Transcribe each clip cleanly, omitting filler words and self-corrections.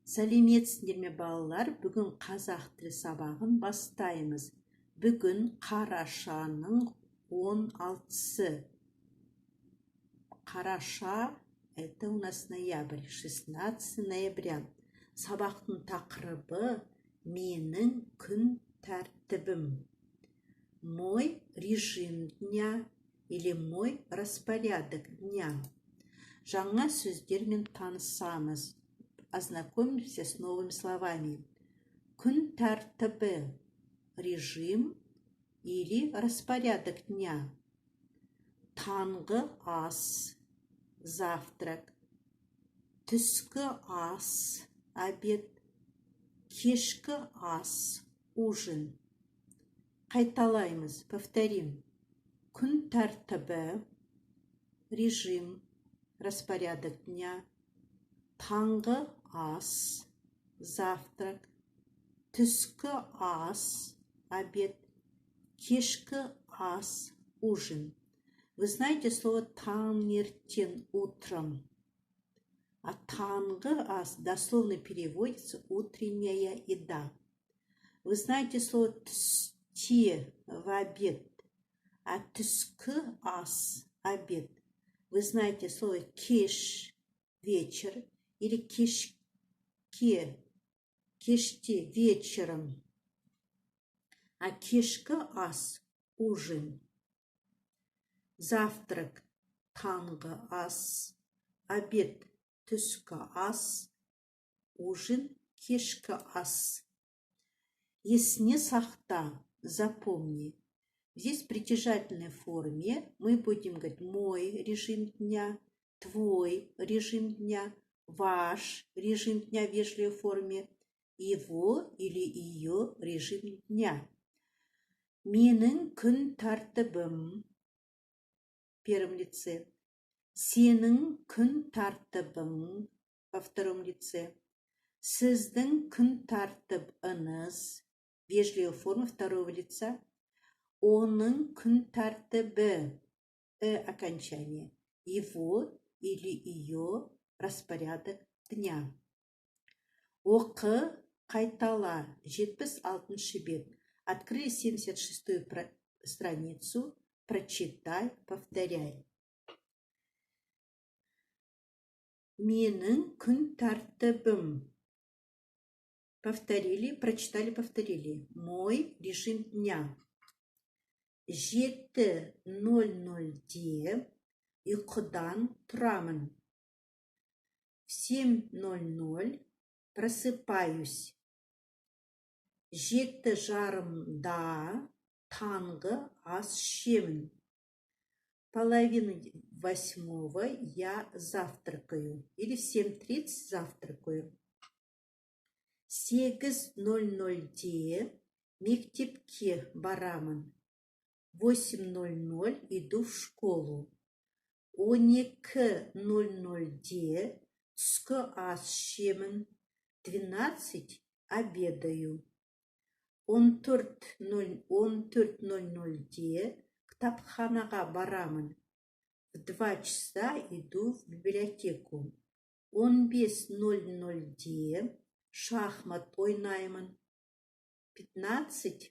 Сәлеметсіңдер ме балалар? Бүгін қазақ тілі сабағын бастаймыз. Бүгін қарашаның 16-сы. Қараша – это у нас ноябрь, 16 ноября. Сабақтың тақырыбы менің күн тәртібім. Мой режим дня или мой распорядок дня. Жаңа сөздермен танысамыз. Ознакомимся с новыми словами. Күн тәртібі – режим или распорядок дня. Таңғы ас – завтрак. Түскі ас – обед. Кешкі ас – ужин. Қайталаймыз, повторим. Күн тәртібі – режим, распорядок дня. Таңғы ас, завтрак, түскі ас, обед, кешкі ас, ужин. Вы знаете слово таңертең, утром. А таңғы ас дословно переводится утренняя еда. Вы знаете слово түсте, в обед. А түскі ас, обед. Вы знаете слово кеш, вечер. Или кеште, вечером. А кешкі ас, ужин. Завтрак, таңғы ас. Обед, түскі ас. Ужин, кешкі ас. Есіне сақта, запомни. Здесь в притяжательной форме мы будем говорить мой режим дня, твой режим дня, ваш режим дня в вежливой форме, его или ее режим дня. Менің күн тәртібім в первом лице. Сенің күн тәртібің во втором лице. Сіздің күн тәртібіңіз в вежливой форме второго лица. Оның күн тәртібі окончание. Его или ее распорядок дня. Оқы, қайтала, 76 бет. Открыли 76-ю страницу, прочитай, повторяй. Менің күн тәртібім. Повторили, прочитали, повторили. Мой режим дня. 7:00-де ұйқыдан тұрамын. В 7:00 просыпаюсь. 7:30 таңғы ас ішемін. Половина 8 я завтракаю. Или в 7:30 завтракаю. 8:00-де мектепке барамын. 8:00 иду в школу. 12:00-де түскі ас ішемін. 12 обедаю. 14:00-де кітапханаға барамын. В 2 часа иду в библиотеку. 15:00-де шахмат ойнаймын. В 15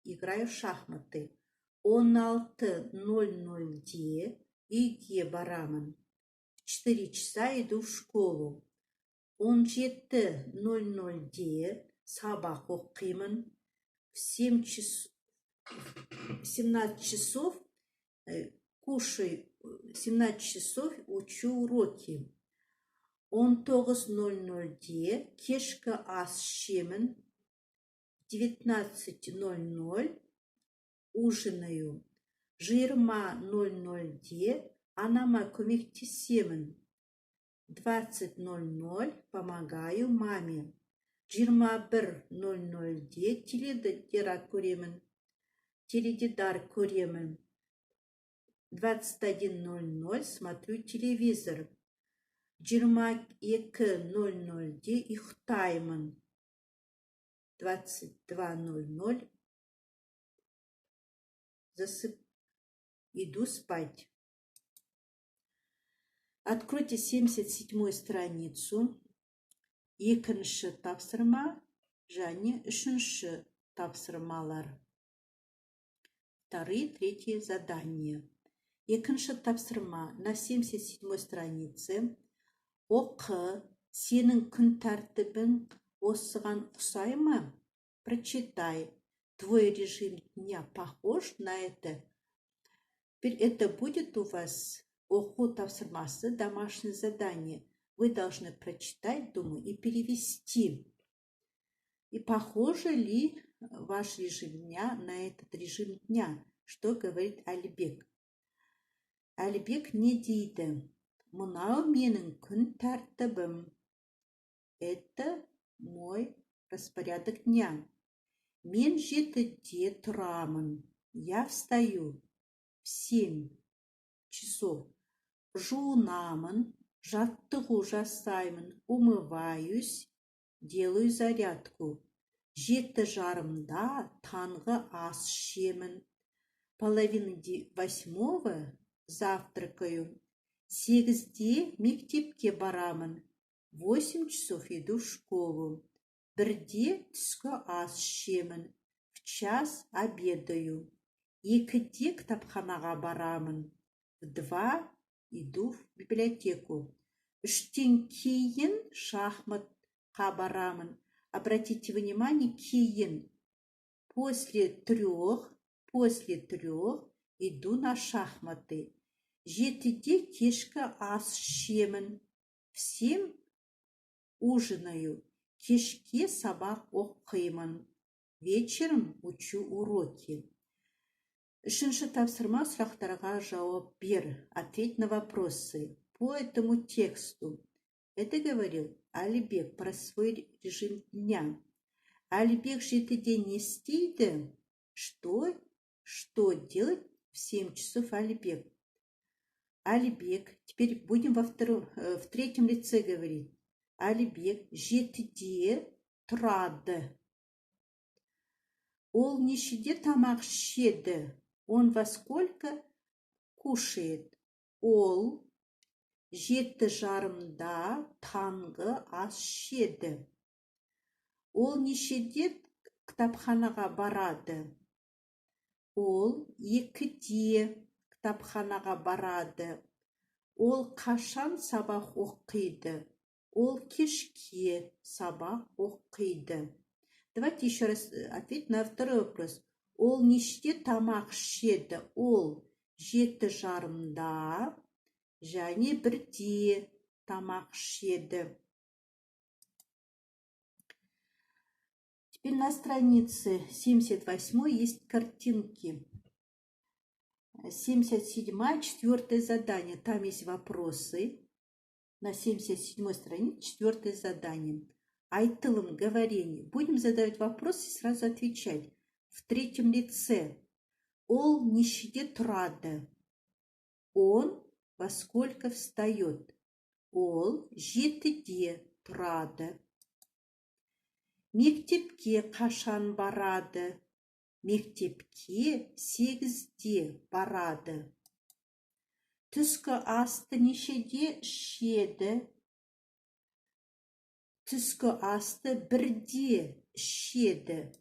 играю в шахматы. 16:00-де үйге барамын. В 4 часа иду в школу. 17:00-де сабақ оқимын. В 17 часов кушаю. 17 часов учу уроки. 19:00-де кешкі ас ішемін. 19:00 ужинаю. 20:00-де анама көмектесемін. 20:00 помогаю маме. 21:00-де теледидар көремін. 21:00 смотрю телевизор. 22:00-де ұйықтаймын. 22:00 иду спать. Откройте 77-ю страницу. екінші тапсырма және үшінші тапсырмалар. Вторые, третье задания. Екінші тапсырма на 77 странице. Оқы, сенің күн тәртібің осыған ұқсай ма? Прочитай. Твой режим дня похож на это? Теперь это будет у вас оқу тапсырмасы, домашнее задание. Вы должны прочитать, думаю, и перевести. И похоже ли ваш режим дня на этот режим дня? Что говорит Алибек? Алибек не дейді. Мынау менің күн тәртібім. Это мой распорядок дня. Мен 7-де тұрамын. Я встаю в 7 часов. Жуынамын, жаттығу жасаймын, умываюсь, делаю зарядку. 7:30 таңғы ас ішемін. Половина 8 завтракаю. 8-де мектепке барамын. 8 часов иду в школу. 1-де түскі ас ішемін. В 1 обедаю. 2-де кітапханаға барамын. В 2 иду в библиотеку. 3-тен кейін шахматқа барамын. Обратите внимание, кейін. После 3 иду на шахматы. 7-де кешкі ас ішемін. В 7 ужинаю. Кешке сабақ оқимын. Вечером учу уроки. Үшінші тапсырма, сұрақтарға жауап бер. Ответь на вопросы. По этому тексту. Это говорил Алибек про свой режим дня. Алибек 7-де не істейді. Что делать в 7 часов Алибек? Алибек, теперь будем в 3-м лице говорить. Алибек 7-де тұрады. Ол нешеде тамақ ішеді? Он во сколько кушает? Ол 7:30 таңғы ас ішеді. Ол нешеде кітапханаға барады? Ол 2-де кітапханаға барады. Ол қашан сабақ оқиды? Ол кешке сабақ оқиды. Давайте еще раз ответить на второй вопрос. Ол нешеде тамақ ішеді? Ол 7:30 және 1-де тамақ ішеді. Теперь на странице 78 есть картинки. 77, 4-е задание. Там есть вопросы. На 77 странице 4-е задание. Айтылым, говорение. Будем задавать вопросы и сразу отвечать. В 3-м лице. Ол нешеде тұрады? Он во сколько встает? Ол 7-де тұрады. Мектепке қашан барады? Мектепке 8-де барады. Түскі асты нешеде ішеді? Түскі асты 1-де ішеді.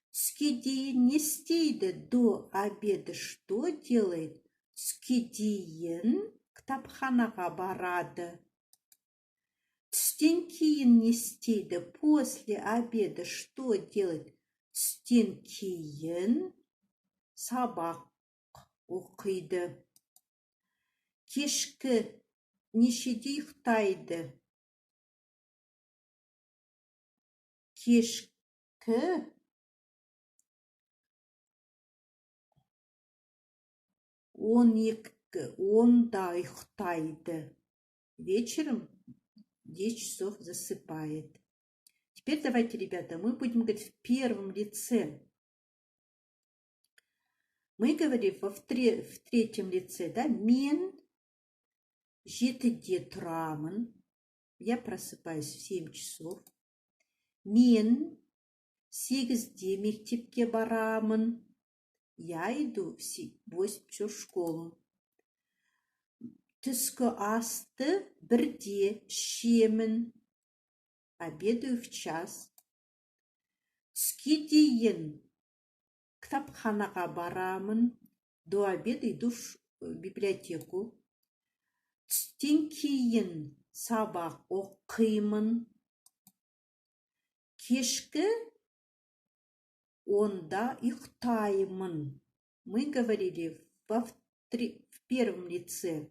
Түске дейін не істейді? До обеда что делает? Түске дейін кітапханаға барады. Түстен кейін не істейді? После обеда что делает? Түстен кейін сабақ оқиды. Кешкі нешеде ұйықтайды? Кешкі 10-да ұйықтайды. Вечером 10 часов засыпает. Теперь давайте, ребята, мы будем говорить в 1-м лице. Мы говорим в 3-м лице, да? Мен 7-де тұрамын. Я просыпаюсь в 7 часов. Мен 8-де мектепке барамын. Я иду в 8 часов в школу. Түскі асты 1-де ішемін. обедаю в час. Түске дейін кітапханаға барамын. До обеда иду в библиотеку. Түстен кейін сабақ оқимын. Кешкі 10-да ұйықтаймын. Мы говорили в первом лице.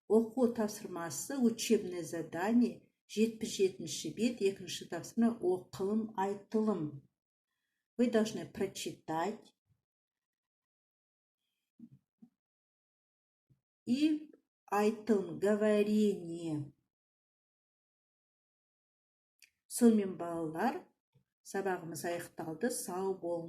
Оқу тапсырмасы, учебное задание, 77-ші бет, екінші тапсырма, оқылым, айтылым. Вы должны прочитать и айтылым, говорение. Сонымен балалар, сабағымыз аяқталды. Сау болыңыз.